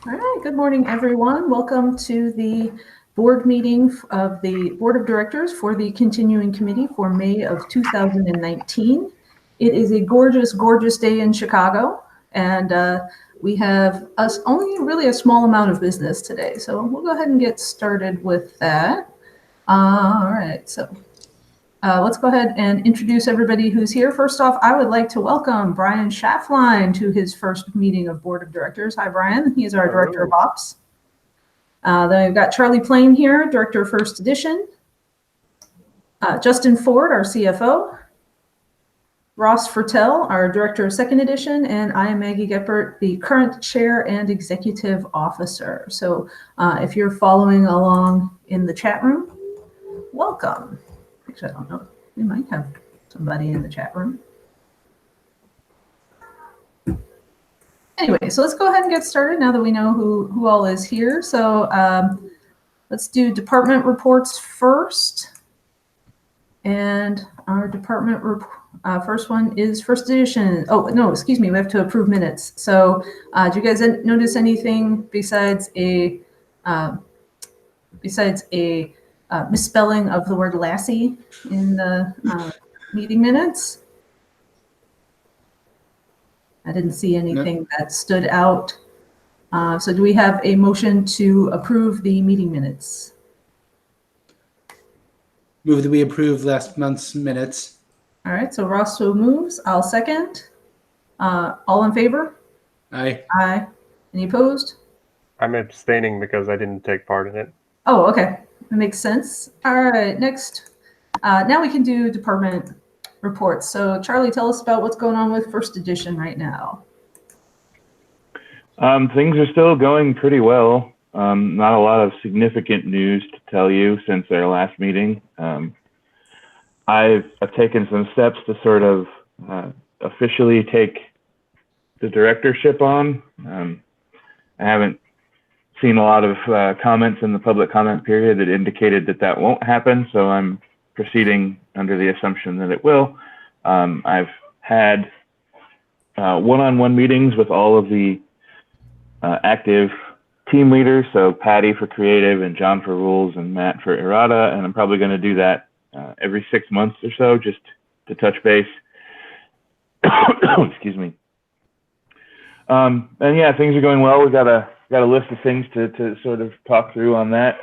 All right, good morning, everyone. Welcome to the board meeting of the Board of Directors for the Continuing Committee for May of 2019. It is a gorgeous, gorgeous day in Chicago, and we have only really a small amount of business today. So we'll go ahead and get started with that. All right, so let's go ahead and introduce everybody who's here. First off, I would like to welcome Brian Schaffline to his first meeting of Board of Directors. Hi, Brian. He's our Director of Ops. Then we've got Charlie Plain here, Director of First Edition. Justin Ford, our CFO. Ross Fertel, our Director of Second Edition. And I am Maggie Geppert, the current Chair and Executive Officer. So if you're following along in the chat room, welcome. Actually, I don't know. We might have somebody in the chat room. Anyway, so let's go ahead and get started now that we know who all is here. So let's do department reports first. And our department first one is First Edition. Oh, no, excuse me. We have to approve minutes. So do you guys notice anything besides a misspelling of the word Lassie in the meeting minutes? I didn't see anything that stood out. So do we have a motion to approve the meeting minutes? Move that we approve last month's minutes. All right, so Ross so moves. I'll second. All in favor? Aye. Aye. Any opposed? I'm abstaining because I didn't take part in it. Oh, okay. That makes sense. All right, next. Now we can do department reports. So Charlie, tell us about what's going on with First Edition right now. Things are still going pretty well. Not a lot of significant news to tell you since our last meeting. I've taken some steps to sort of officially take the directorship on. I haven't seen a lot of comments in the public comment period that indicated that won't happen, so I'm proceeding under the assumption that it will. I've had one-on-one meetings with all of the active team leaders, so Patty for creative and John for rules and Matt for errata, and I'm probably going to do that every 6 months or so just to touch base. Excuse me. And yeah, things are going well. We've got a list of things to sort of talk through on that.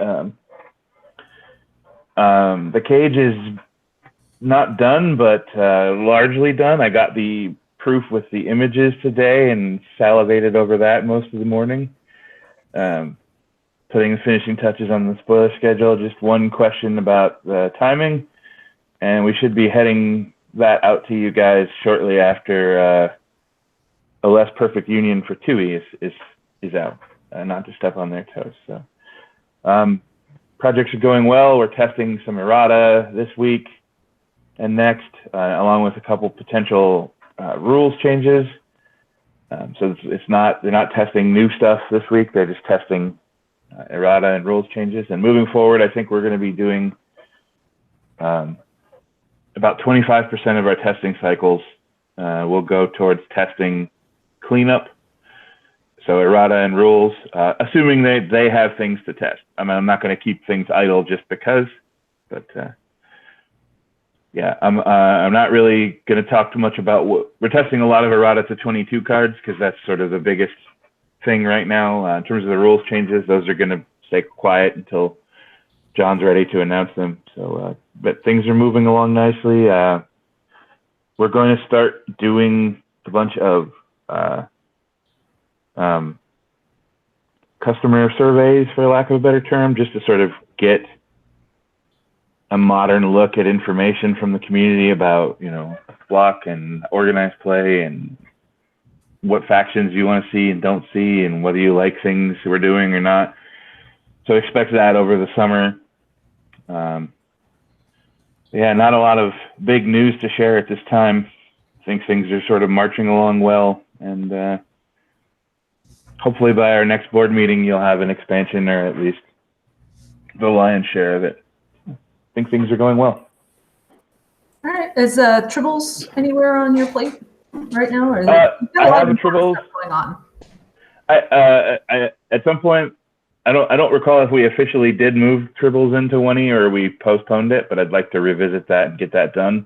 The cage is not done, but largely done. I got the proof with the images today and salivated over that most of the morning. Putting the finishing touches on the spoiler schedule. Just one question about the timing, and we should be heading that out to you guys shortly after A Less Perfect Union for TUI is out. Not to step on their toes. So projects are going well. We're testing some errata this week and next, along with a couple potential rules changes. So they're not testing new stuff this week. They're just testing errata and rules changes. And moving forward, I think we're going to be doing about 25% of our testing cycles will go towards testing cleanup. So errata and rules, assuming they have things to test. I mean, I'm not going to keep things idle just because, but yeah, I'm not really going to talk too much about what we're testing. A lot of errata to 22 cards because that's sort of the biggest thing right now. In terms of the rules changes, those are going to stay quiet until John's ready to announce them. So, but things are moving along nicely. We're going to start doing a bunch of customer surveys, for lack of a better term, just to sort of get a modern look at information from the community about, block and organized play and what factions you want to see and don't see and whether you like things we're doing or not. So expect that over the summer. Yeah, not a lot of big news to share at this time. I think things are sort of marching along well, and hopefully by our next board meeting, you'll have an expansion or at least the lion's share of it. I think things are going well. All right. Is Tribbles anywhere on your plate right now? Or I have a Tribbles going on? I at some point, I don't recall if we officially did move Tribbles into 1E or we postponed it, but I'd like to revisit that and get that done.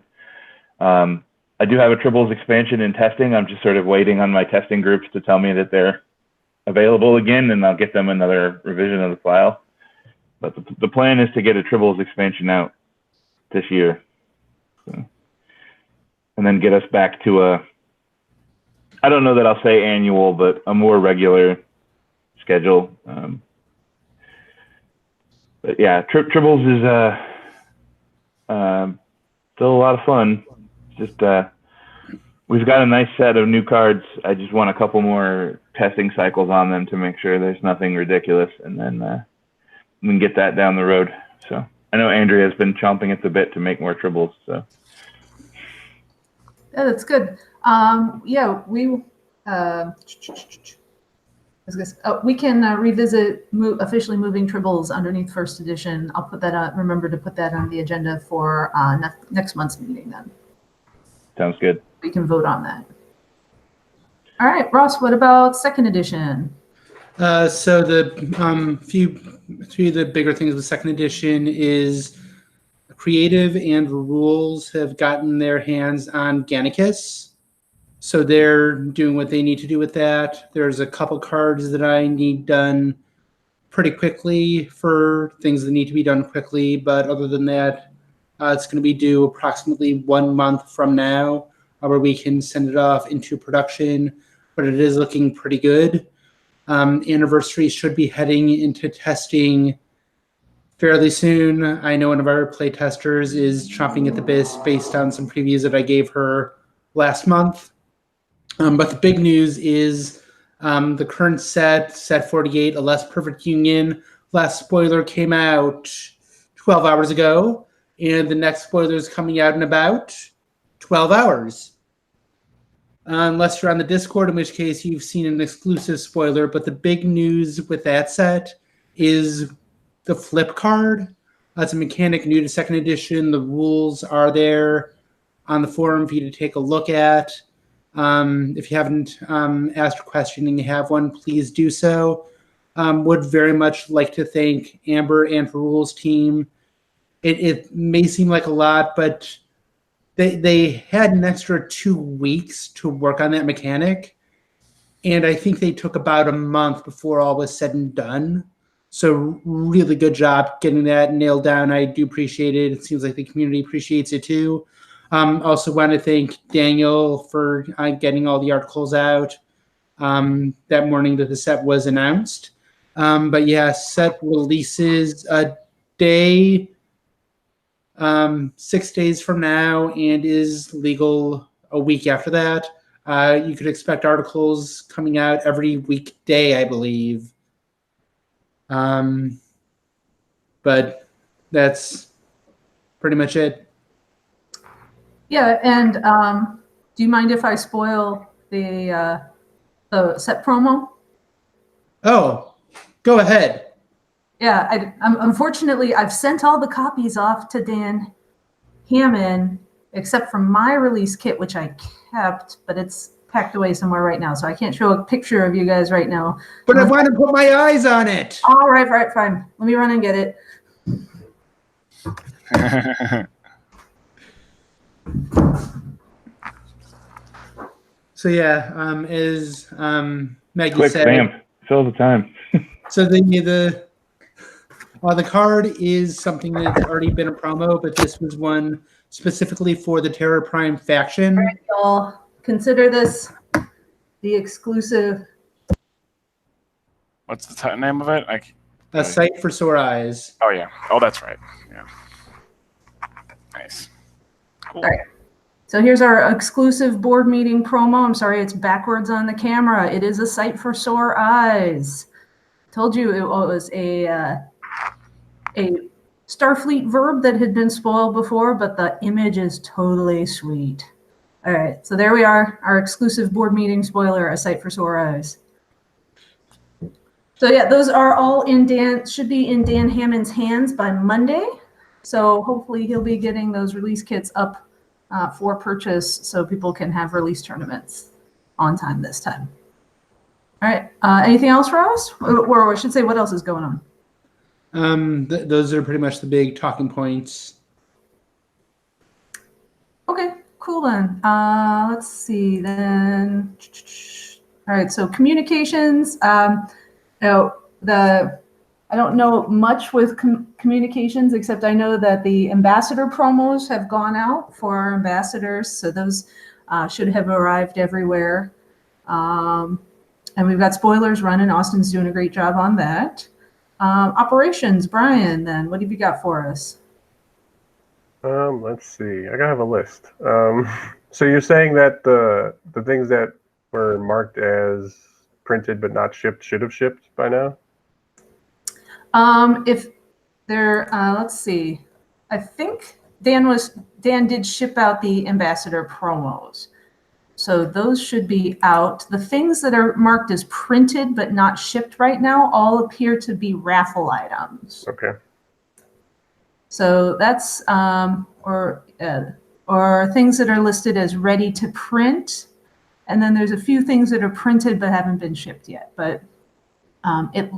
I do have a Tribbles expansion in testing. I'm just sort of waiting on my testing groups to tell me that they're available again, and I'll get them another revision of the file. But the plan is to get a Tribbles expansion out this year. So, and then get us back to I don't know that I'll say annual, but a more regular schedule. But yeah, Tribbles is still a lot of fun. Just we've got a nice set of new cards. I just want a couple more testing cycles on them to make sure there's nothing ridiculous, and then we can get that down the road. So I know Andrea has been chomping at the bit to make more Tribbles. So yeah, that's good. Yeah, we we can revisit officially moving Tribbles underneath first edition. I'll put that on. Remember to put that on the agenda for next month's meeting. Then sounds good. We can vote on that. All right, Ross. What about second edition? So the three of the bigger things with second edition is Creative and Rules have gotten their hands on Gannicus. So they're doing what they need to do with that. There's a couple cards that I need done pretty quickly for things that need to be done quickly. But other than that, it's going to be due approximately 1 month from now, where we can send it off into production. But it is looking pretty good. Anniversary should be heading into testing fairly soon. I know one of our play testers is chomping at the bit based on some previews that I gave her last month. But the big news is the current set 48, A Less Perfect Union. Last spoiler came out 12 hours ago, and the next spoiler is coming out in about 12 hours. Unless you're on the Discord, in which case you've seen an exclusive spoiler. But the big news with that set is the flip card. It's a mechanic new to second edition. The rules are there on the forum for you to take a look at. If you haven't asked a question and you have one, please do so. Would very much like to thank Amber and her rules team. It may seem like a lot, but they had an extra 2 weeks to work on that mechanic. And I think they took about a month before all was said and done. So really good job getting that nailed down. I do appreciate it. It seems like the community appreciates it too. Also want to thank Daniel for getting all the articles out that morning that the set was announced. But yeah, set releases a day, 6 days from now, and is legal a week after that. You could expect articles coming out every weekday, I believe. But that's pretty much it. Yeah, and do you mind if I spoil the set promo? Oh, go ahead. Yeah, unfortunately, I've sent all the copies off to Dan Hammond, except for my release kit, which I kept, but it's packed away somewhere right now, so I can't show a picture of you guys right now. But I want to put my eyes on it. All right, fine. Let me run and get it. So yeah, as Maggie Quick, said, bam, fill the time. so the card is something that's already been a promo, but this was one specifically for the Terror Prime faction. All right, y'all, consider this the exclusive. What's the name of it? A Sight for Sore Eyes. Oh yeah. Oh, that's right. Yeah. Nice. Cool. All right. So here's our exclusive board meeting promo. I'm sorry, it's backwards on the camera. It is A Sight for Sore Eyes. Told you it was a Starfleet verb that had been spoiled before, but the image is totally sweet. All right, so there we are, our exclusive board meeting spoiler, A Sight for Sore Eyes. So yeah, those are all should be in Dan Hammond's hands by Monday. So hopefully he'll be getting those release kits up for purchase so people can have release tournaments on time this time. All right. Anything else for us? Or I should say, what else is going on? Those are pretty much the big talking points. Okay, cool then. Let's see then. All right, so communications. I don't know much with communications, except I know that the ambassador promos have gone out for our ambassadors, so those should have arrived everywhere. And we've got spoilers running. Austin's doing a great job on that. Operations, Brian, then what have you got for us? Let's see. I gotta have a list. So you're saying that the things that were marked as printed but not shipped should have shipped by now? If they're, let's see, I think Dan did ship out the ambassador promos. So those should be out. The things that are marked as printed but not shipped right now all appear to be raffle items. Okay. So that's, or things that are listed as ready to print. And then there's a few things that are printed but haven't been shipped yet. But it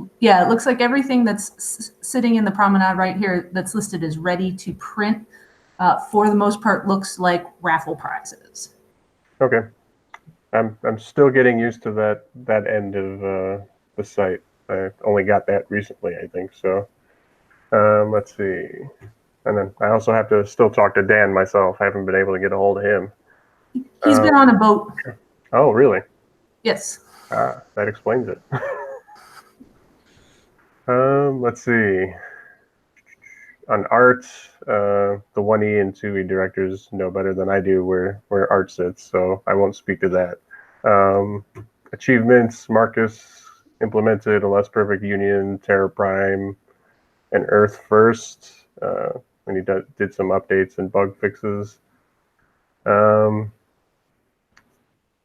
looks like everything that's sitting in the promenade right here that's listed as ready to print, for the most part, looks like raffle prizes. Okay. I'm still getting used to that end of the site. I only got that recently, I think. So let's see. And then I also have to still talk to Dan myself. I haven't been able to get a hold of him. He's been on a boat. Oh, really? Yes. That explains it. Let's see. On art, the 1E and 2E directors know better than I do where art sits, so I won't speak to that. Achievements, Marcus implemented a less perfect union, Terra Prime, and Earth First, when he did some updates and bug fixes.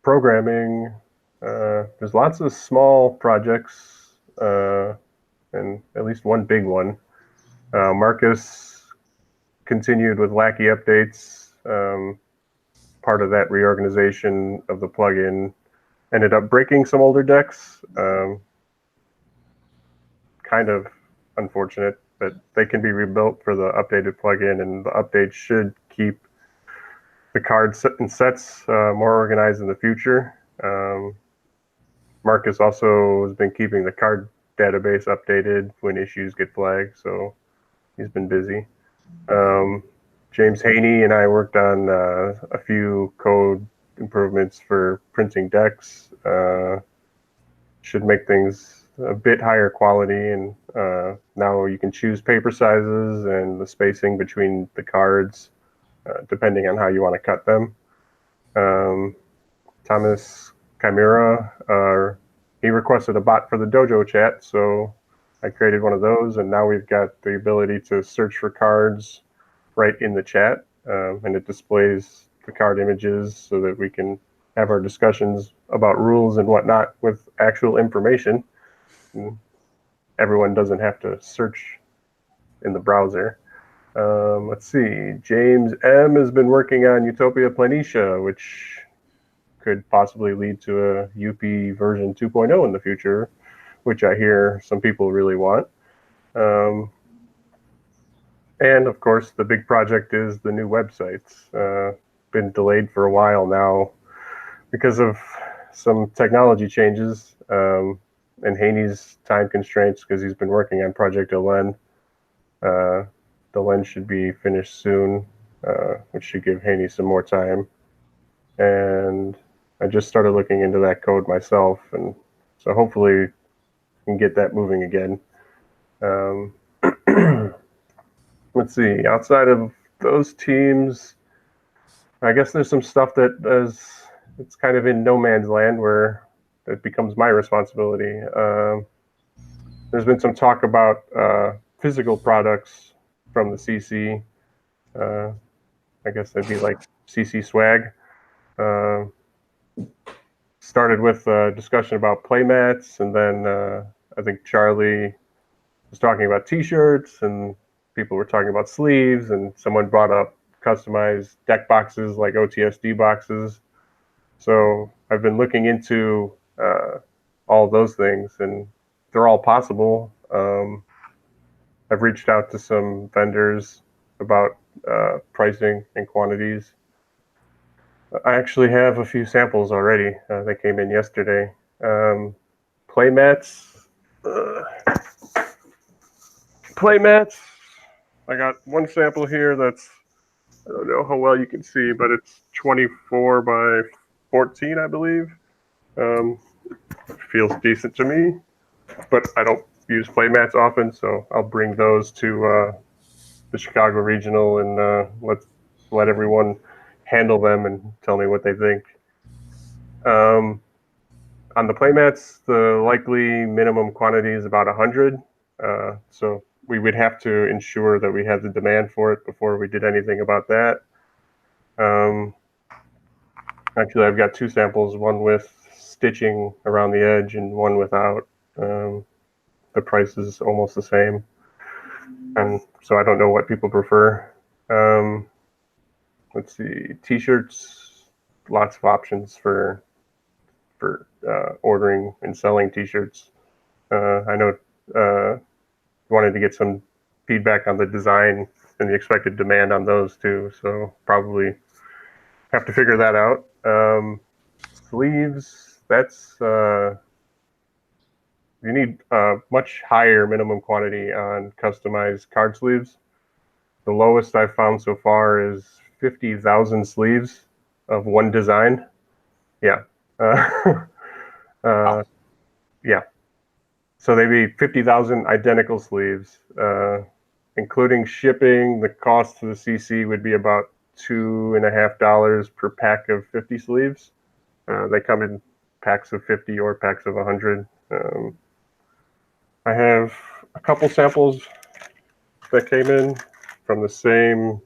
Programming, there's lots of small projects, and at least one big one. Marcus continued with wacky updates. Part of that reorganization of the plugin ended up breaking some older decks. Kind of unfortunate, but they can be rebuilt for the updated plugin, and the update should keep the card and sets more organized in the future. Marcus also has been keeping the card database updated when issues get flagged, so he's been busy. James Haney and I worked on a few code improvements for printing decks. Should make things a bit higher quality, and now you can choose paper sizes and the spacing between the cards, depending on how you want to cut them. Thomas Chimera, he requested a bot for the dojo chat, so I created one of those, and now we've got the ability to search for cards right in the chat, and it displays the card images so that we can have our discussions about rules and whatnot with actual information. And everyone doesn't have to search in the browser. Let's see, James M has been working on Utopia Planitia, which could possibly lead to a UP version 2.0 in the future, which I hear some people really want. And of course, the big project is the new websites. Been delayed for a while now because of some technology changes, and Haney's time constraints because he's been working on Project Elen. The lens should be finished soon, which should give Haney some more time. And I just started looking into that code myself, and so hopefully we can get that moving again. Let's see, outside of those teams, I guess there's some stuff that it's kind of in no man's land where it becomes my responsibility. There's been some talk about physical products from the CC. I guess that'd be like CC swag. Started with a discussion about playmats, and then I think Charlie was talking about t-shirts, and people were talking about sleeves, and someone brought up customized deck boxes like OTSD boxes. So I've been looking into all those things, and they're all possible. I've reached out to some vendors about pricing and quantities. I actually have a few samples already. They came in yesterday. Play mats. Play mats. I got one sample here that's, I don't know how well you can see, but it's 24 by 14, I believe. Feels decent to me, but I don't use play mats often, so I'll bring those to the Chicago Regional and let everyone handle them and tell me what they think. On the playmats, the likely minimum quantity is about 100. So we would have to ensure that we had the demand for it before we did anything about that. Actually, I've got two samples, one with stitching around the edge and one without. The price is almost the same. And so I don't know what people prefer. Let's see, t-shirts, lots of options for ordering and selling t-shirts. I know wanted to get some feedback on the design and the expected demand on those too, so probably have to figure that out. Sleeves, that's you need a much higher minimum quantity on customized card sleeves. The lowest I've found so far is 50,000 sleeves of one design. Yeah. Yeah. So they'd be 50,000 identical sleeves, including shipping. The cost to the CC would be about $2.50 per pack of 50 sleeves. They come in packs of 50 or packs of 100. I have a couple samples that came in from the same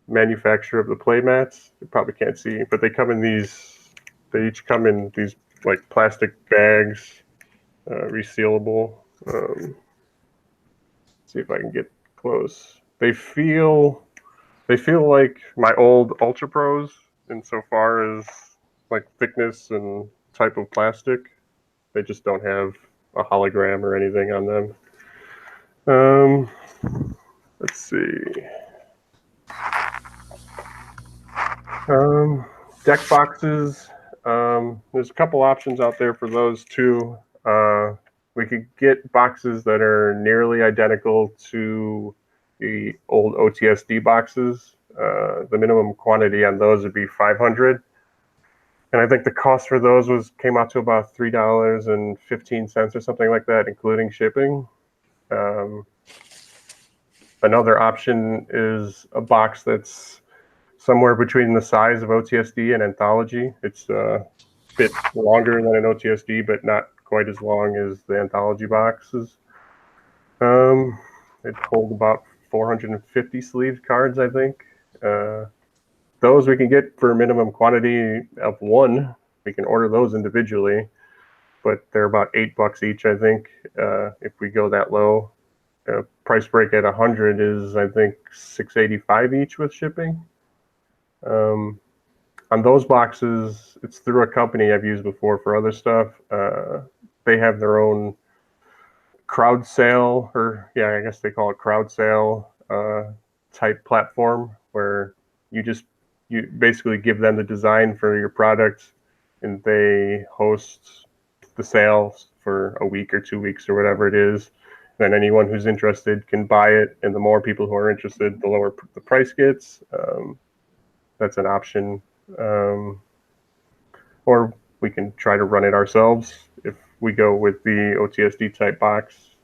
manufacturer of the play mats. You probably can't see, but they come in these. They each come in these like plastic bags, resealable. See if I can get close. They feel like my old Ultra Pros insofar as like thickness and type of plastic. They just don't have a hologram or anything on them. Let's see. Deck boxes. There's a couple options out there for those too. We could get boxes that are nearly identical to the old OTSD boxes. The minimum quantity on those would be 500. And I think the cost for those came out to about $3.15 or something like that, including shipping. Another option is a box that's somewhere between the size of OTSD and Anthology. It's a bit longer than an OTSD, but not quite as long as the Anthology boxes. It holds about 450 sleeve cards, I think. Those we can get for a minimum quantity of one. We can order those individually, but they're about $8 each, I think, if we go that low. Price break at 100 is, I think, $6.85 each with shipping. On those boxes, it's through a company I've used before for other stuff. They have their own crowd sale, or yeah, I guess they call it crowd sale type platform, where you basically give them the design for your product and they host the sales for a week or 2 weeks or whatever it is. Then anyone who's interested can buy it, and the more people who are interested, the lower the price gets. That's an option. Or we can try to run it ourselves if we go with the OTSD type box.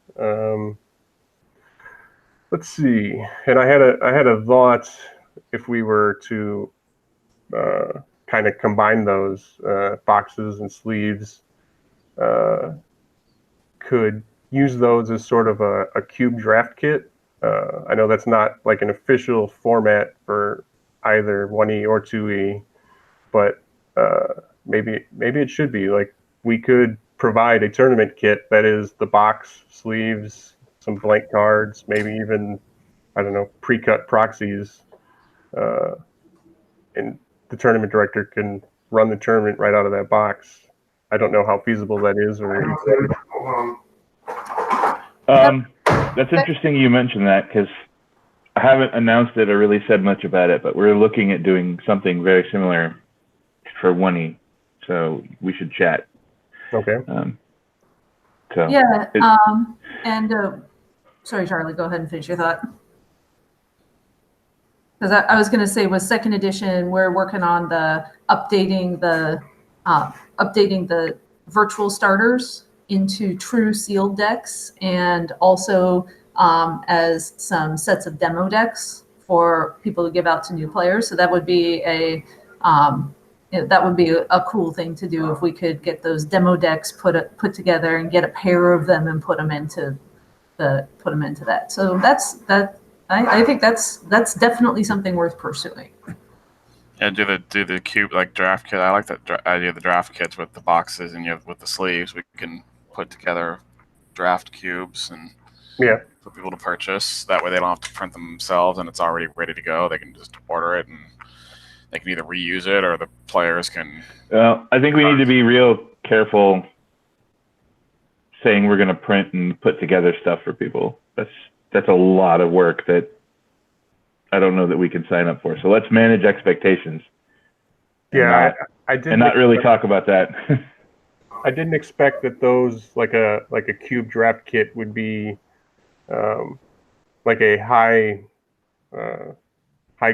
Let's see. And I had a thought if we were to kind of combine those boxes and sleeves, could use those as sort of a cube draft kit. I know that's not like an official format for either 1E or 2E, but maybe it should be. Like, we could provide a tournament kit that is the box, sleeves, some blank cards, maybe even, I don't know, pre-cut proxies, and the tournament director can run the tournament right out of that box. I don't know how feasible that is, or That's interesting you mentioned that, because I haven't announced it or really said much about it, but we're looking at doing something very similar for 1E, so we should chat. okay. Yeah, sorry, Charlie, go ahead and finish your thought. Because I was going to say with second edition, we're working on the updating the virtual starters into true sealed decks, and also as some sets of demo decks for people to give out to new players. So that would be a cool thing to do if we could get those demo decks put together and get a pair of them and put them into that. So I think that's definitely something worth pursuing. Yeah, do the cube like draft kit. I like that idea of the draft kits with the boxes, and with the sleeves, we can put together draft cubes and Yeah. for people to purchase. That way, they don't have to print them themselves, and it's already ready to go. They can just order it, and they can either reuse it or the players can. Well, I think we need to be real careful saying we're going to print and put together stuff for people. That's a lot of work that I don't know that we can sign up for. So let's manage expectations. Yeah, I did not really talk about that. I didn't expect that those like a cube draft kit would be like a high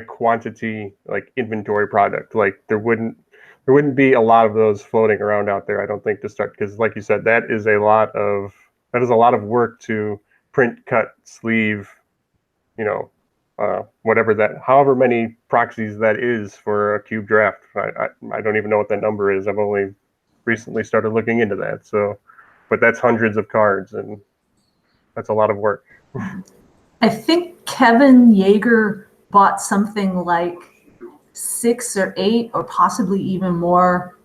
quantity like inventory product. Like there wouldn't be a lot of those floating around out there, I don't think, to start, because like you said, that is a lot of work to print, cut, sleeve, however many proxies that is for a cube draft. I don't even know what that number is. I've only recently started looking into that. So, but that's hundreds of cards, and that's a lot of work. I think Kevin Yeager bought something like 6 or 8 or possibly even more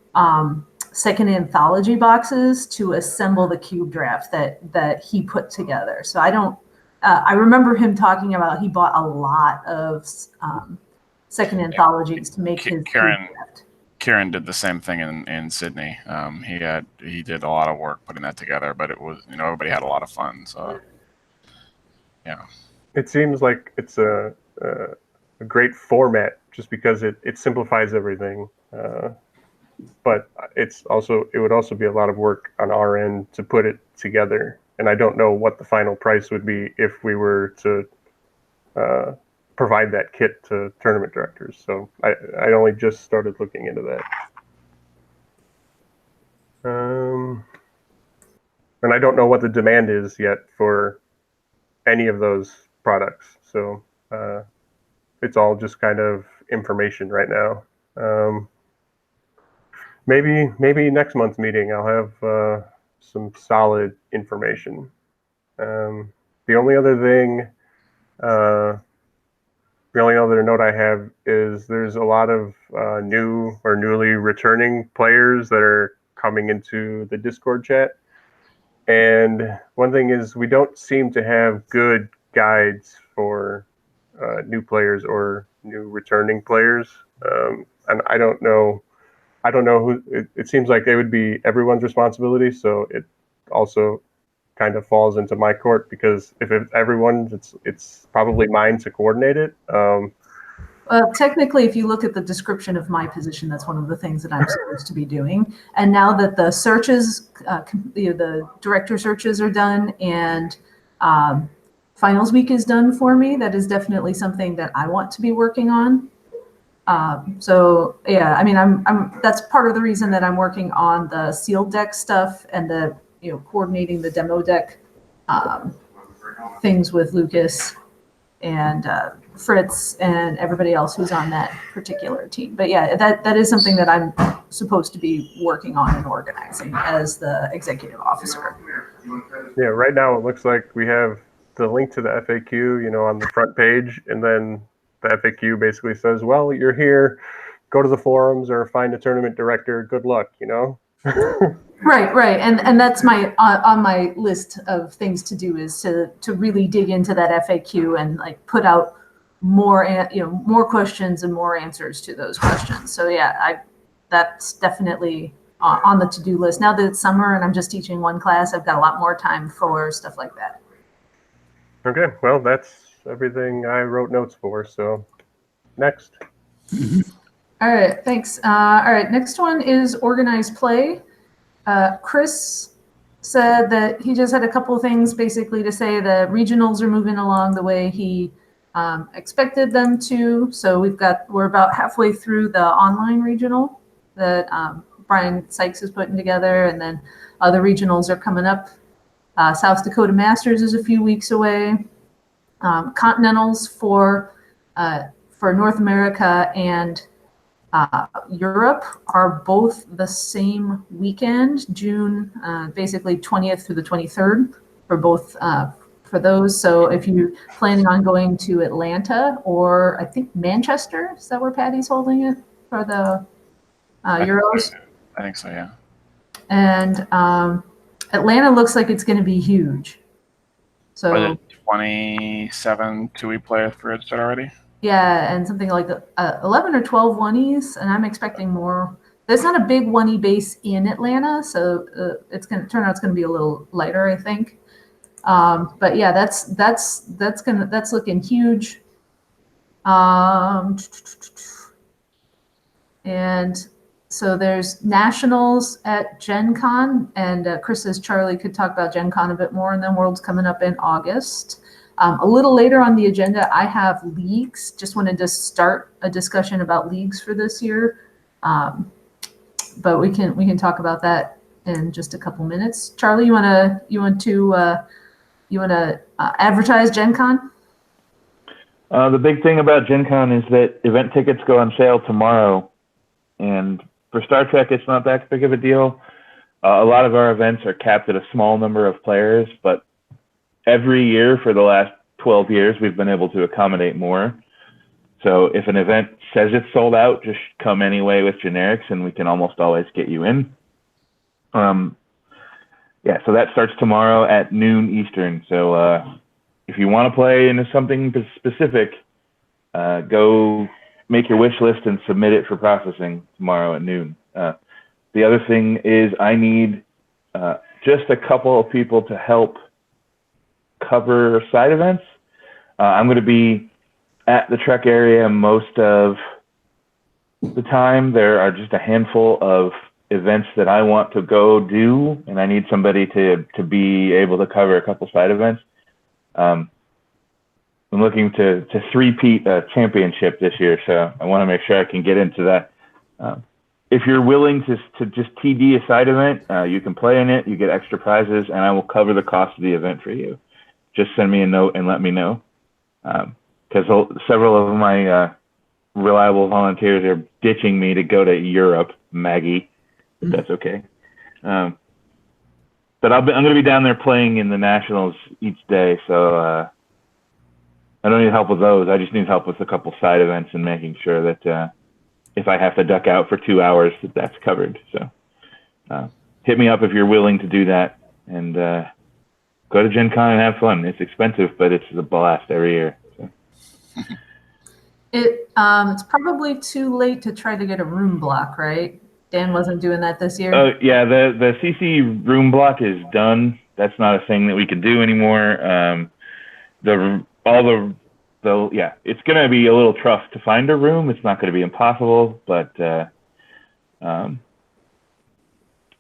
second anthology boxes to assemble the cube draft that he put together. So I remember him talking about he bought a lot of second anthologies to make his cube draft. Kieran did the same thing in Sydney. He did a lot of work putting that together, but it was everybody had a lot of fun. So yeah, it seems like it's a great format just because it simplifies everything. But it would also be a lot of work on our end to put it together. And I don't know what the final price would be if we were to provide that kit to tournament directors. So I only just started looking into that. And I don't know what the demand is yet for any of those products. So it's all just kind of information right now. Maybe next month's meeting I'll have some solid information. The only other note I have is there's a lot of new or newly returning players that are coming into the Discord chat. And one thing is we don't seem to have good guides for new players or new returning players. And I don't know who. It seems like they would be everyone's responsibility. So it also kind of falls into my court, because if it's everyone's, it's probably mine to coordinate it. Technically, if you look at the description of my position, that's one of the things that I'm supposed to be doing. And now that the searches, the director searches are done, and finals week is done for me, that is definitely something that I want to be working on. So yeah, I mean, that's part of the reason that I'm working on the sealed deck stuff and the coordinating the demo deck things with Lucas and Fritz and everybody else who's on that particular team. But yeah, that is something that I'm supposed to be working on and organizing as the executive officer. Yeah, right now it looks like we have the link to the FAQ, on the front page, and then the FAQ basically says, well, you're here, go to the forums or find a tournament director, good luck, Right. And that's my on my list of things to do, is to really dig into that FAQ and like put out more questions and more answers to those questions. So yeah, that's definitely on the to-do list. Now that it's summer and I'm just teaching one class, I've got a lot more time for stuff like that. Okay, well, that's everything I wrote notes for, so next. All right, thanks. All right, next one is organized play. Chris said that he just had a couple of things basically to say that regionals are moving along the way he expected them to. So we're about halfway through the online regional that Brian Sykes is putting together, and then other regionals are coming up. South Dakota Masters is a few weeks away. Continentals for North America and Europe are both the same weekend, June, basically 20th through the 23rd for both for those. So if you're planning on going to Atlanta or I think Manchester, is that where Patty's holding it for the Euros? I think so, yeah. And Atlanta looks like it's going to be huge. So Was it 27 2-we players registered already? yeah, and something like 11 or 12 1-es, and I'm expecting more. There's not a big 1-e base in Atlanta, so it's going to turn out it's going to be a little lighter, I think. But yeah, that's looking huge. And so there's nationals at Gen Con, and Chris says Charlie could talk about Gen Con a bit more, and then World's coming up in August. A little later on the agenda, I have leagues. Just wanted to start a discussion about leagues for this year, but we can talk about that in just a couple minutes. Charlie, you want to advertise Gen Con? The big thing about Gen Con is that event tickets go on sale tomorrow, and for Star Trek, it's not that big of a deal. A lot of our events are capped at a small number of players, but every year for the last 12 years, we've been able to accommodate more. So if an event says it's sold out, just come anyway with generics and we can almost always get you in. Yeah, so that starts tomorrow at noon Eastern. So if you want to play into something specific, go make your wish list and submit it for processing tomorrow at noon. The other thing is I need just a couple of people to help cover side events. I'm going to be at the Trek area most of the time. There are just a handful of events that I want to go do, and I need somebody to be able to cover a couple side events. I'm looking to three-peat a championship this year, so I want to make sure I can get into that. If you're willing to just TD a side event, you can play in it, you get extra prizes, and I will cover the cost of the event for you. Just send me a note and let me know. Because several of my reliable volunteers are ditching me to go to Europe, Maggie, if that's okay. But I'm going to be down there playing in the Nationals each day, so I don't need help with those. I just need help with a couple side events and making sure that if I have to duck out for 2 hours, that's covered. So hit me up if you're willing to do that, and go to Gen Con and have fun. It's expensive, but it's a blast every year. So. It's probably too late to try to get a room block, right? Dan wasn't doing that this year. Oh yeah, the CC room block is done. That's not a thing that we can do anymore. Yeah, it's gonna be a little tough to find a room. It's not gonna be impossible, but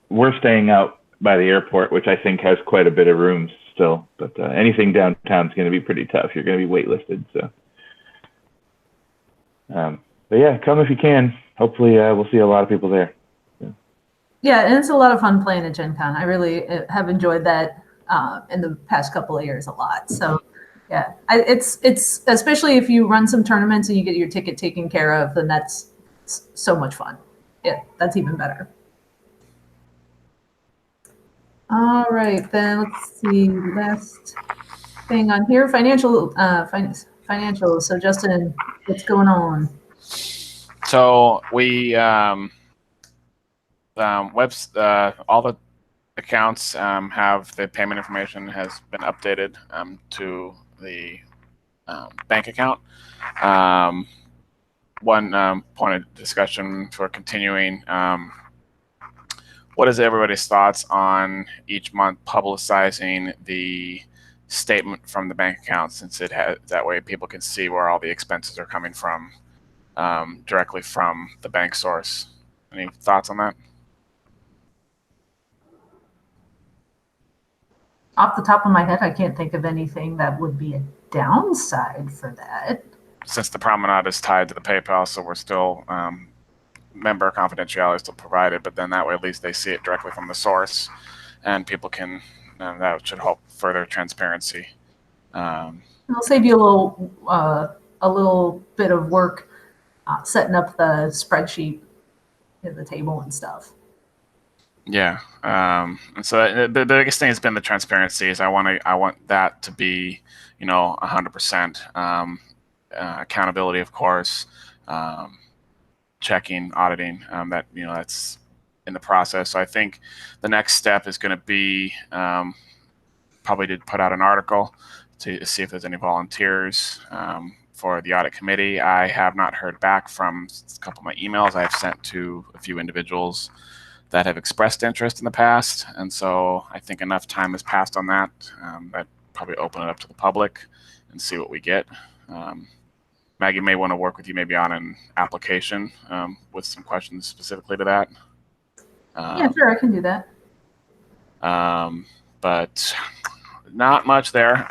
we're staying out by the airport, which I think has quite a bit of rooms still. But anything downtown is gonna be pretty tough. You're gonna be waitlisted. So, but yeah, come if you can. Hopefully, we'll see a lot of people there. Yeah, and it's a lot of fun playing at Gen Con. I really have enjoyed that in the past couple of years a lot. So, yeah, it's especially if you run some tournaments and you get your ticket taken care of, then that's so much fun. Yeah, that's even better. All right, then let's see. Last thing on here, financial. So, Justin, what's going on? So we all the accounts have the payment information has been updated to the bank account. One point of discussion for continuing what is everybody's thoughts on each month publicizing the statement from the bank account, since it has that way people can see where all the expenses are coming from directly from the bank source? Any thoughts on that? Off the top of my head, I can't think of anything that would be a downside for that. Since the promenade is tied to the PayPal, so we're still member confidentiality is still provided, but then that way at least they see it directly from the source, and people can. That should help further transparency. It'll save you a little bit of work setting up the spreadsheet in the table and stuff. Yeah, and so the biggest thing has been the transparency. Is I want that to be 100% accountability, of course, checking, auditing. That that's in the process. So I think the next step is going to be probably to put out an article to see if there's any volunteers for the audit committee. I have not heard back from a couple of my emails I have sent to a few individuals that have expressed interest in the past, and so I think enough time has passed on that. I'd probably open it up to the public and see what we get. Maggie may want to work with you maybe on an application with some questions specifically to that. Yeah, sure, I can do that. But not much there.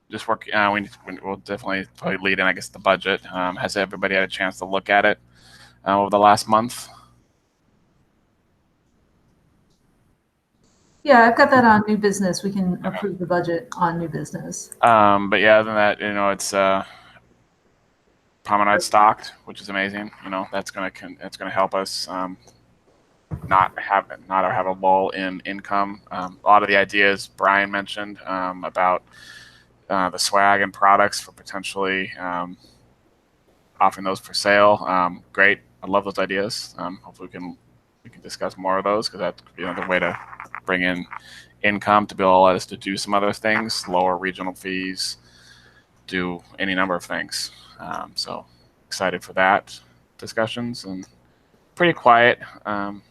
Just work. We'll definitely probably lead in, I guess, the budget. Has everybody had a chance to look at it over the last month? Yeah, I've got that on new business. We can approve the budget on new business. But yeah, other than that, it's promenade stocked, which is amazing. That's gonna help us not have a lull in income. A lot of the ideas Brian mentioned about the swag and products for potentially offering those for sale. Great, I love those ideas. Hopefully we can discuss more of those, because that's the way to bring in income to be able to let us to do some other things, lower regional fees, do any number of things. So excited for that discussions, and pretty quiet for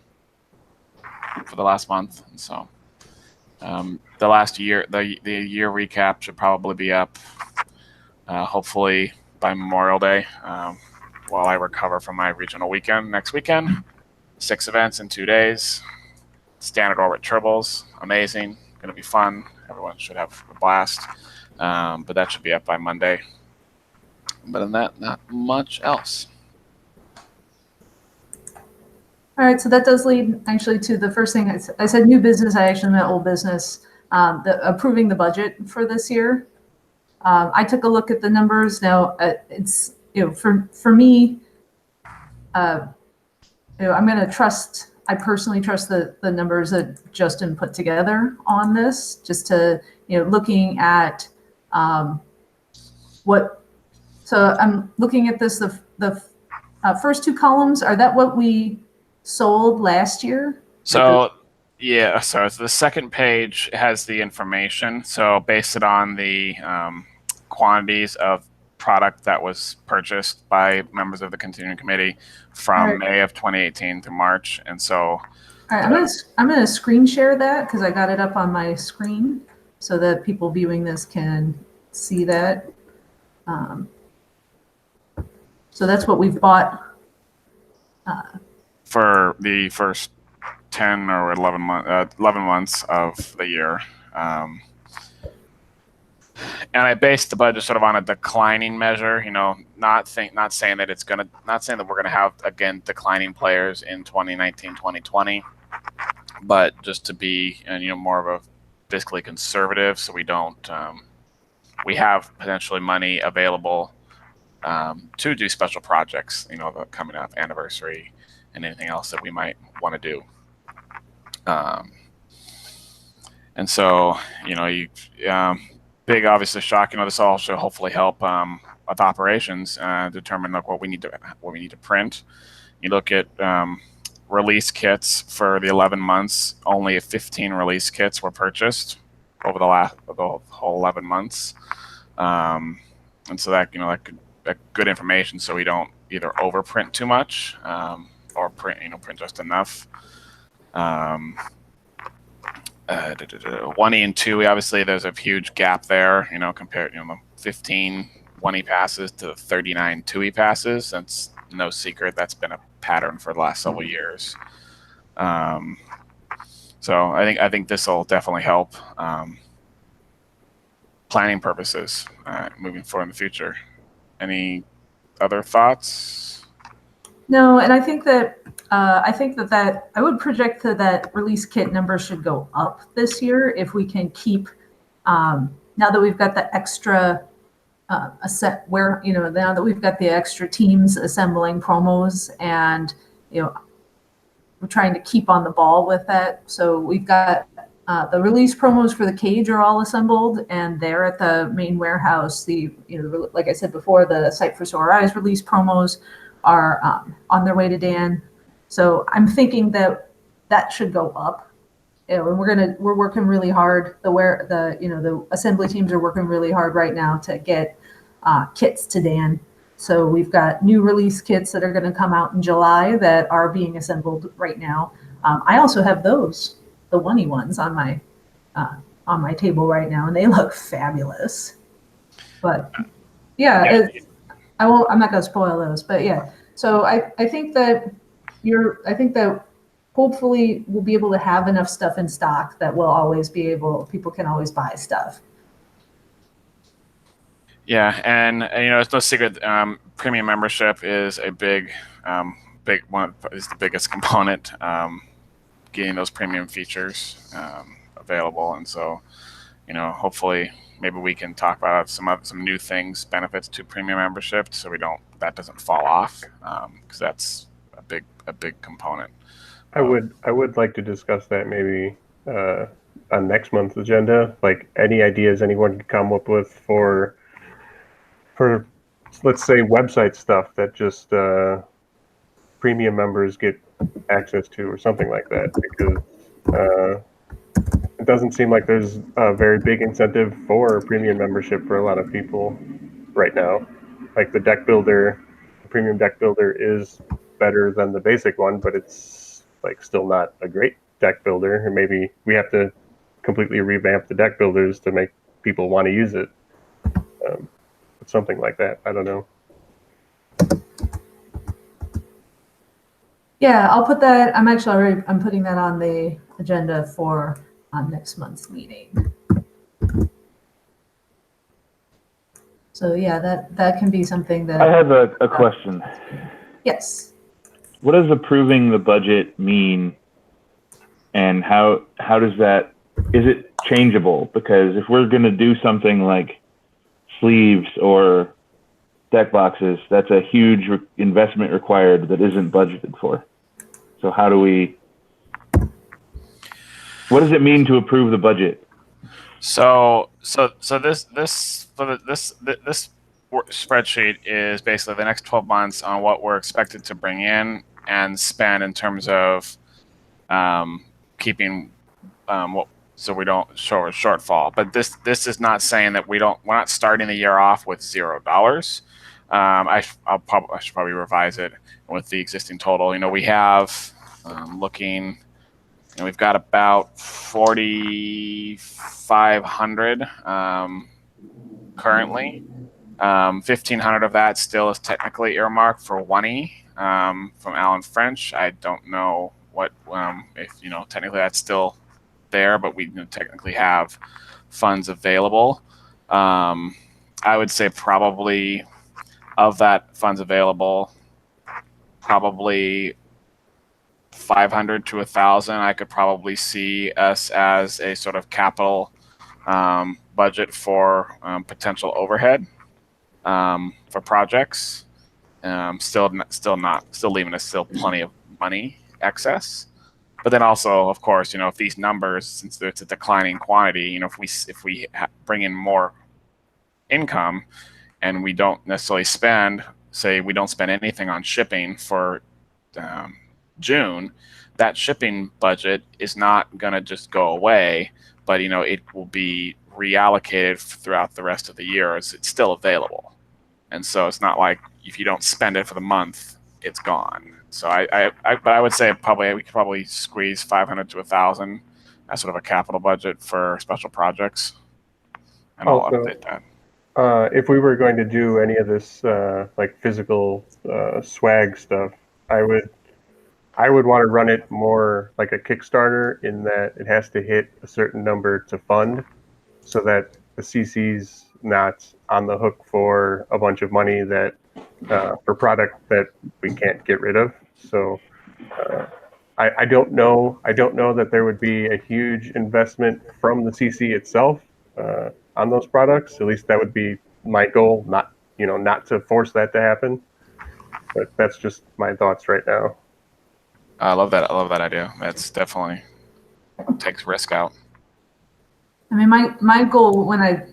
the last month. And so the last year, the year recap should probably be up hopefully by Memorial Day, while I recover from my regional weekend next weekend. 6 events in 2 days. Standard orbit Tribbles, amazing, going to be fun. Everyone should have a blast. But that should be up by Monday. But in that, not much else. All right, so that does lead actually to the first thing. I said new business. I actually meant old business. Approving the budget for this year. I took a look at the numbers. Now it's for me. I'm going to trust. I personally trust the numbers that Justin put together on this. Just to looking at what. So I'm looking at this. The first 2 columns, are that what we sold last year? So yeah, so the second page has the information. So based it on the quantities of product that was purchased by members of the continuing committee from May of 2018 to March. And so all right, I'm gonna screen share that, because I got it up on my screen so that people viewing this can see that. So that's what we've bought for the first 10 or 11 months of the year. And I based the budget sort of on a declining measure, not saying that we're gonna have again declining players in 2019, 2020, but just to be more of a fiscally conservative, so we don't we have potentially money available to do special projects, the coming up anniversary and anything else that we might want to do. And so big, obviously shock. This all should hopefully help with operations, determine what we need to print. You look at release kits for the 11 months. Only 15 release kits were purchased over the whole 11 months, and so that that good information, so we don't either overprint too much or print just enough. 1E and 2E, obviously there's a huge gap there, compared, the 15 1E passes to 39 2E passes. That's no secret. That's been a pattern for the last several years. So I think this will definitely help planning purposes moving forward in the future. Any other thoughts? No, and I think that I would project that release kit numbers should go up this year if we can keep now that we've got the extra now that we've got the extra teams assembling promos, and we're trying to keep on the ball with that. So we've got the release promos for the cage are all assembled, and they're at the main warehouse. Like I said before, the Sight for Sore Eyes release promos are on their way to Dan. So I'm thinking that should go up. And we're working really hard. The assembly teams are working really hard right now to get kits to Dan. So we've got new release kits that are going to come out in July that are being assembled right now. I also have the 1E ones on my table right now, and they look fabulous. But yeah. I'm not going to spoil those, but yeah. So I think that hopefully we'll be able to have enough stuff in stock that people can always buy stuff. Yeah, and it's no secret. Premium membership is a big one. Is the biggest component. Getting those premium features available, and so hopefully maybe we can talk about some new things, benefits to premium membership, so that doesn't fall off, because that's a big component. I would like to discuss that maybe on next month's agenda. Like, any ideas anyone could come up with for let's say website stuff that just premium members get access to, or something like that, because it doesn't seem like there's a very big incentive for premium membership for a lot of people right now. Like the premium deck builder is better than the basic one, but it's like still not a great deck builder. And maybe we have to completely revamp the deck builders to make people want to use it. Something like that. I don't know. Yeah, I'll put that. I'm putting that on the agenda for next month's meeting. So yeah, that can be something that. I have a question. Yes. What does approving the budget mean, and how does that? Is it changeable? Because if we're going to do something like sleeves or deck boxes, that's a huge investment required that isn't budgeted for. So what does it mean to approve the budget? So this spreadsheet is basically the next 12 months on what we're expected to bring in and spend in terms of keeping so we don't show a shortfall. But this is not saying that we're not starting the year off with $0. I should probably revise it with the existing total. We have looking. We've got about 4,500 currently. 1,500 of that still is technically earmarked for 1E from Alan French. I don't know what if technically that's still there, but we technically have funds available. I would say probably of that funds available, probably 500 to 1,000 I could probably see us as a sort of capital budget for potential overhead for projects. Still leaving us plenty of money excess. But then also, of course, if these numbers, since it's a declining quantity, if we bring in more income and we don't necessarily we don't spend anything on shipping for June, that shipping budget is not going to just go away, but it will be reallocated throughout the rest of the year. It's still available, and so it's not like if you don't spend it for the month, it's gone. So but I would say we could probably squeeze 500 to 1,000 as sort of a capital budget for special projects, and I'll Also, update that. if we were going to do any of this like physical swag stuff, I would want to run it more like a Kickstarter in that it has to hit a certain number to fund, so that the CC's not on the hook for a bunch of money that for product that we can't get rid of. So I don't know. I don't know that there would be a huge investment from the CC itself on those products. At least that would be my goal. Not to force that to happen. But that's just my thoughts right now. I love that. I love that idea. That's definitely takes risk out. I mean, my goal when I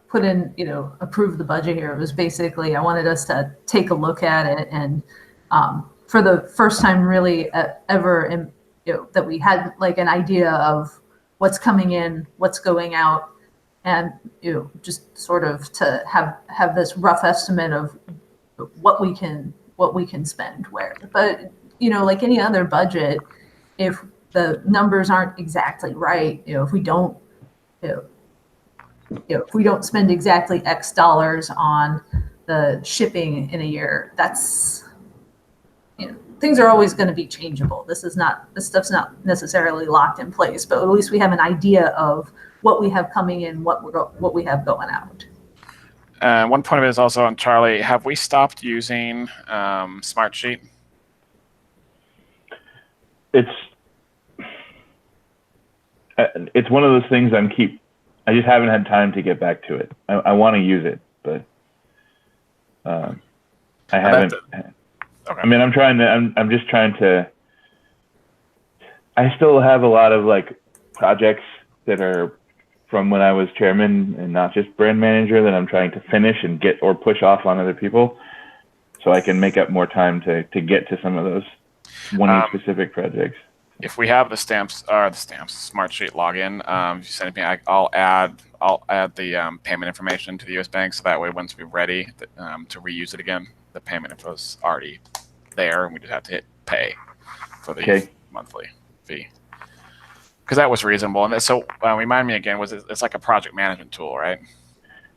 put in, approve the budget here, was basically I wanted us to take a look at it and for the first time really ever, that we had like an idea of what's coming in, what's going out, and just sort of to have this rough estimate of what we can spend where. But like any other budget, if the numbers aren't exactly right, if we don't if we don't spend exactly X dollars on the shipping in a year, that's things are always going to be changeable. This stuff's not necessarily locked in place, but at least we have an idea of what we have coming in, what we have going out. One point of it is also on Charlie. Have we stopped using Smartsheet? It's one of those things I just haven't had time to get back to it. I want to use it, but I haven't. Okay. I mean, I'm just trying to. I still have a lot of like projects that are from when I was chairman and not just brand manager that I'm trying to finish and get or push off on other people, so I can make up more time to get to some of those specific projects. If we have the Smartsheet login, if you send it me, I'll add the payment information to the U.S. Bank, so that way once we're ready to reuse it again, the payment info is already there, and we just have to hit pay for the monthly fee. Because that was reasonable. And so remind me again, it's like a project management tool, right?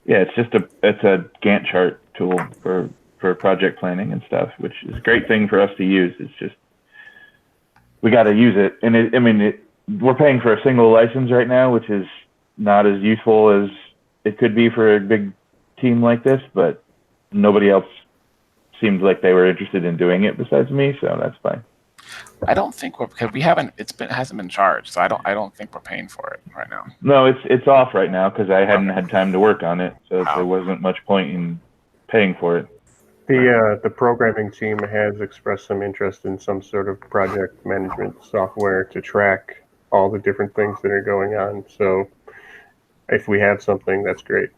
Yeah, it's a Gantt chart tool for project planning and stuff, which is a great thing for us to use. It's just we got to use it, and we're paying for a single license right now, which is not as useful as it could be for a big team like this. But nobody else seemed like they were interested in doing it besides me, so that's fine. I don't think because we haven't. It hasn't been charged, so I don't think we're paying for it right now. No, it's off right now because I hadn't had time to work on it, so there wasn't much point in paying for it. The programming team has expressed some interest in some sort of project management software to track all the different things that are going on. So if we have something, that's great.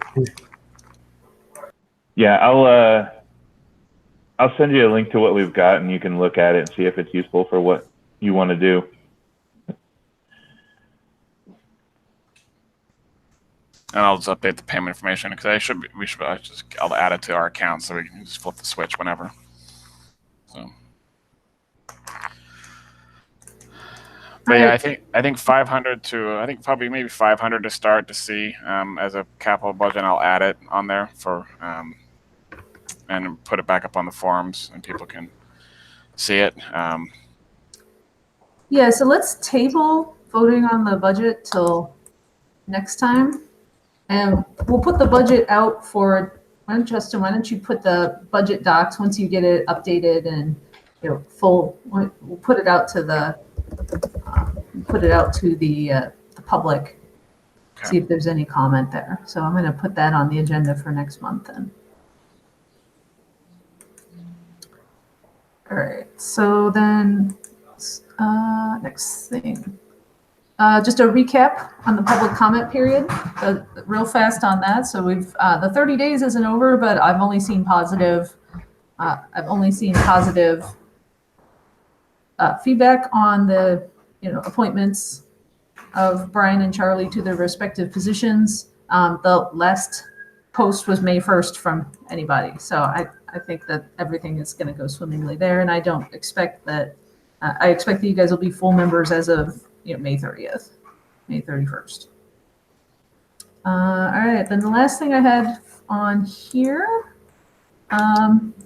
Yeah, I'll send you a link to what we've got, and you can look at it and see if it's useful for what you want to do. And I'll just update the payment information because I'll add it to our account so we can just flip the switch whenever. So, but yeah, I think 500 to maybe 500 to start to see as a capital budget. And I'll add it on there for and put it back up on the forums and people can see it. Yeah, so let's table voting on the budget till next time. And we'll put the budget out for, Justin, why don't you put the budget docs once you get it updated and we'll put it out to the public, see if there's any comment there. So I'm going to put that on the agenda for next month then. All right, so then next thing. Just a recap on the public comment period, real fast on that. So we've the 30 days isn't over, but I've only seen positive. Feedback on the appointments of Brian and Charlie to their respective positions. The last post was May 1st from anybody, so I think that everything is going to go swimmingly there, and I don't expect that. I expect that you guys will be full members as of May 30th, May 31st. All right, then the last thing I had on here,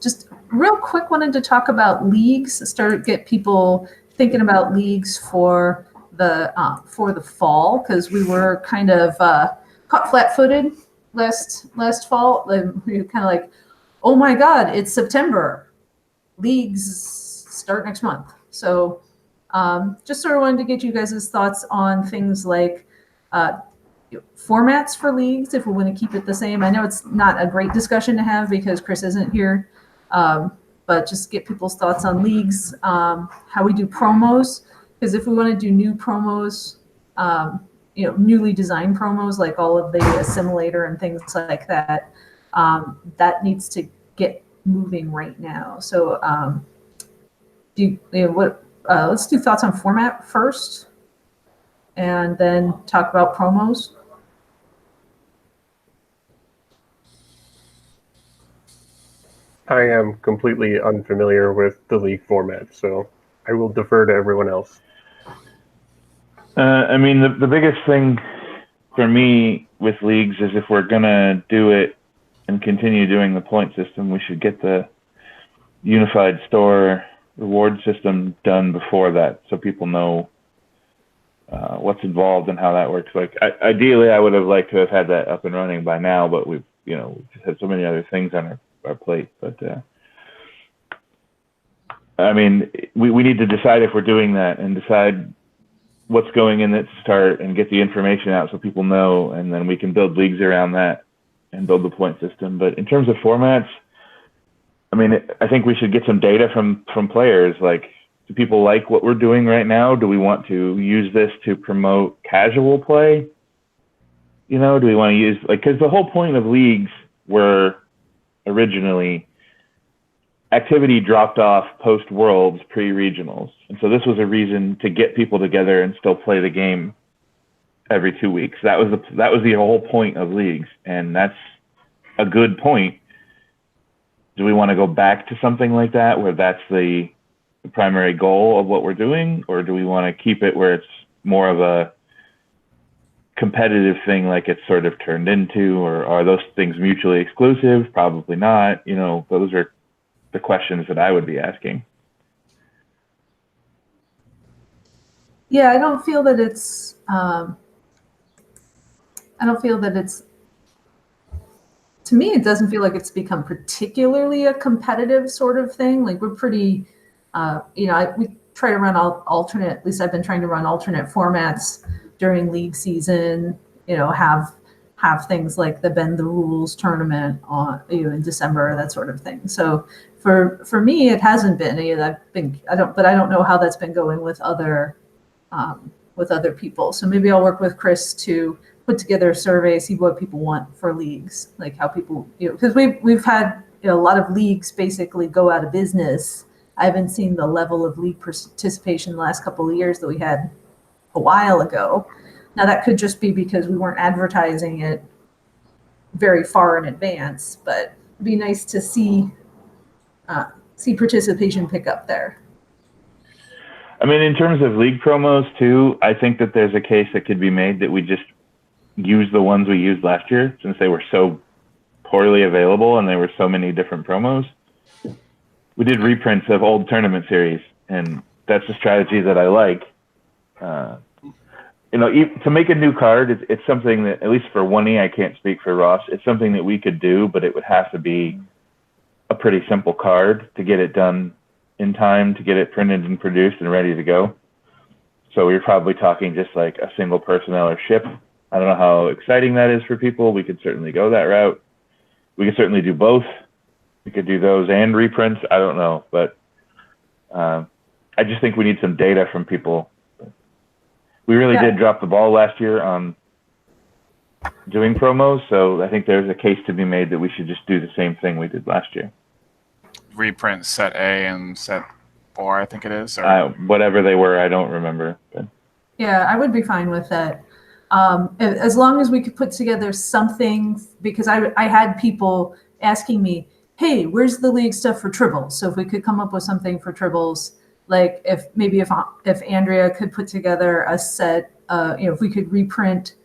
just real quick, wanted to talk about leagues. Get people thinking about leagues for the fall, because we were kind of caught flat-footed last fall. We were kind of like, oh my God, it's September. Leagues start next month. So just sort of wanted to get you guys' thoughts on things like formats for leagues, if we want to keep it the same. I know it's not a great discussion to have because Chris isn't here, but just get people's thoughts on leagues, how we do promos, because if we want to do new promos, newly designed promos, like all of the assimilator and things like that, that needs to get moving right now. So let's do thoughts on format first, and then talk about promos. I am completely unfamiliar with the league format, so I will defer to everyone else. I mean, the biggest thing for me with leagues is if we're going to do it and continue doing the point system, we should get the unified store reward system done before that, so people know what's involved and how that works. Like, ideally, I would have liked to have had that up and running by now, but we've just had so many other things on our plate. But I mean, we need to decide if we're doing that and decide what's going in at the start and get the information out so people know, and then we can build leagues around that and build the point system. But in terms of formats, I mean, I think we should get some data from players. Like, do people like what we're doing right now? Do we want to use this to promote casual play? Do we want to use, because the whole point of leagues were originally activity dropped off post-Worlds, pre-regionals. And so this was a reason to get people together and still play the game every 2 weeks. That was the whole point of leagues, and that's a good point. Do we want to go back to something like that where that's the primary goal of what we're doing, or do we want to keep it where it's more of a competitive thing like it's sort of turned into, or are those things mutually exclusive? Probably not. Those are the questions that I would be asking. Yeah, I don't feel that it's to me, it doesn't feel like it's become particularly a competitive sort of thing. Like, we're pretty, we try to run alternate, at least I've been trying to run alternate formats during league season, have things like the Bend the Rules tournament on, in December, that sort of thing. So for me, it hasn't been, I don't know how that's been going with other people. So maybe I'll work with Chris to put together a survey, see what people want for leagues, like how people, because we've had a lot of leagues basically go out of business. I haven't seen the level of league participation the last couple of years that we had a while ago. Now, that could just be because we weren't advertising it very far in advance, but it'd be nice to see participation pick up there. I mean, in terms of league promos too, I think that there's a case that could be made that we just use the ones we used last year, since they were so poorly available and there were so many different promos. We did reprints of old tournament series, and that's a strategy that I like. To make a new card, it's something that, at least for 1E, I can't speak for Ross, it's something that we could do, but it would have to be a pretty simple card to get it done in time to get it printed and produced and ready to go. So we're probably talking just like a single personnel or ship. I don't know how exciting that is for people. We could certainly go that route. We could certainly do both. We could do those and reprints. I don't know, but I just think we need some data from people. We really did drop the ball last year on doing promos, so I think there's a case to be made that we should just do the same thing we did last year. Reprint set A and set 4, I think it is. Or whatever they were, I don't remember. But. Yeah, I would be fine with that. As long as we could put together something, because I had people asking me, hey, where's the league stuff for Tribbles? So if we could come up with something for Tribbles, like if Andrea could put together a set, if we could reprint,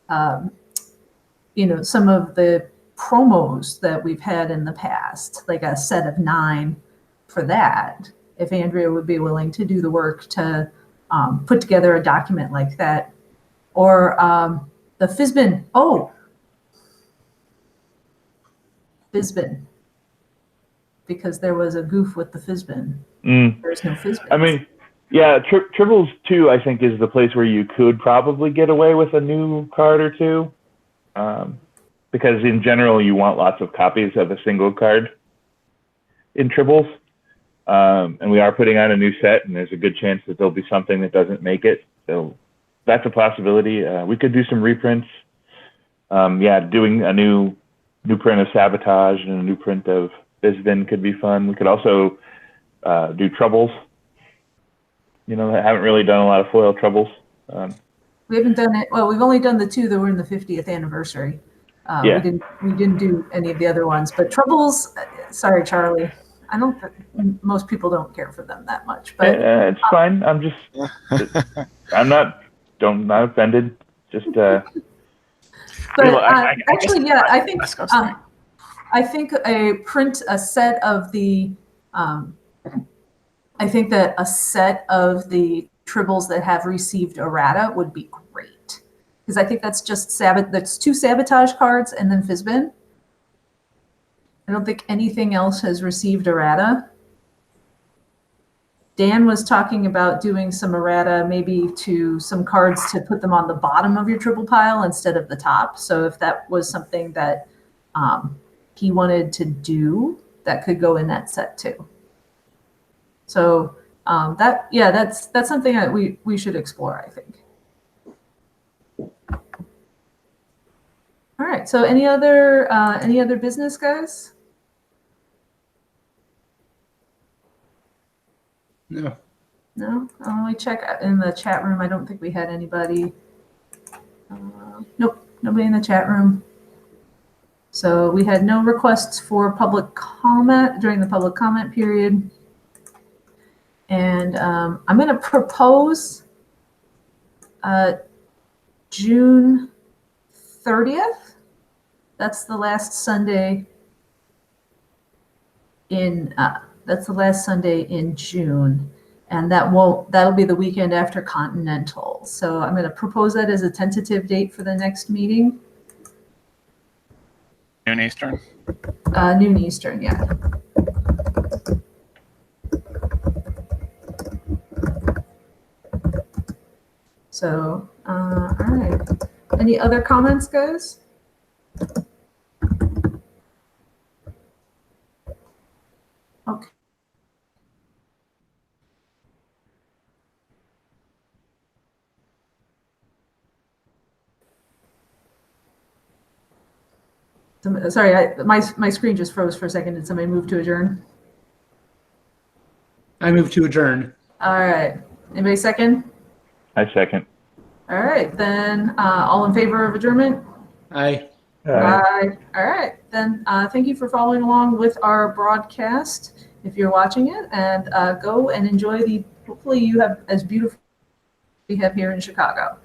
some of the promos that we've had in the past, like a set of 9 for that. If Andrea would be willing to do the work to put together a document like that, or the FISBIN. Oh, FISBIN. Because there was a goof with the FISBIN. There's no FISBIN. I mean, yeah, Tribbles 2, I think, is the place where you could probably get away with a new card or two. Because in general, you want lots of copies of a single card in Tribbles. And we are putting on a new set, and there's a good chance that there'll be something that doesn't make it. So that's a possibility. We could do some reprints. Doing a new print of Sabotage and a new print of Bisbin could be fun. We could also do Troubles. I haven't really done a lot of foil Troubles. We haven't done it. Well, we've only done the 2 that were in the 50th anniversary. Yeah. We didn't do any of the other ones. But Troubles, sorry, Charlie. I don't. Most people don't care for them that much. But it's fine. I'm just. I'm not offended. Just. But actually, yeah, I think. I think a set of the. I think that a set of the Tribbles that have received errata would be great, because I think that's just that's 2 Sabotage cards and then FISBIN. I don't think anything else has received errata. Dan was talking about doing some errata, maybe to some cards to put them on the bottom of your Tribble pile instead of the top. So if that was something that he wanted to do, that could go in that set too. So that's something that we should explore, I think. All right. So any other business, guys? No. No? Let me check in the chat room. I don't think we had anybody. Nope, nobody in the chat room. So we had no requests for public comment during the public comment period. And I'm going to propose June 30th. That's the last Sunday in June, and that'll be the weekend after Continental. So I'm going to propose that as a tentative date for the next meeting. Noon Eastern. Noon Eastern, yeah. So, all right. Any other comments, guys? Okay. Sorry, my screen just froze for a second. Did somebody move to adjourn? I move to adjourn. All right. Anybody second? I second. All right. Then all in favor of adjournment? Aye. Aye. All right. Then thank you for following along with our broadcast if you're watching it, and go and enjoy hopefully you have as beautiful we have here in Chicago.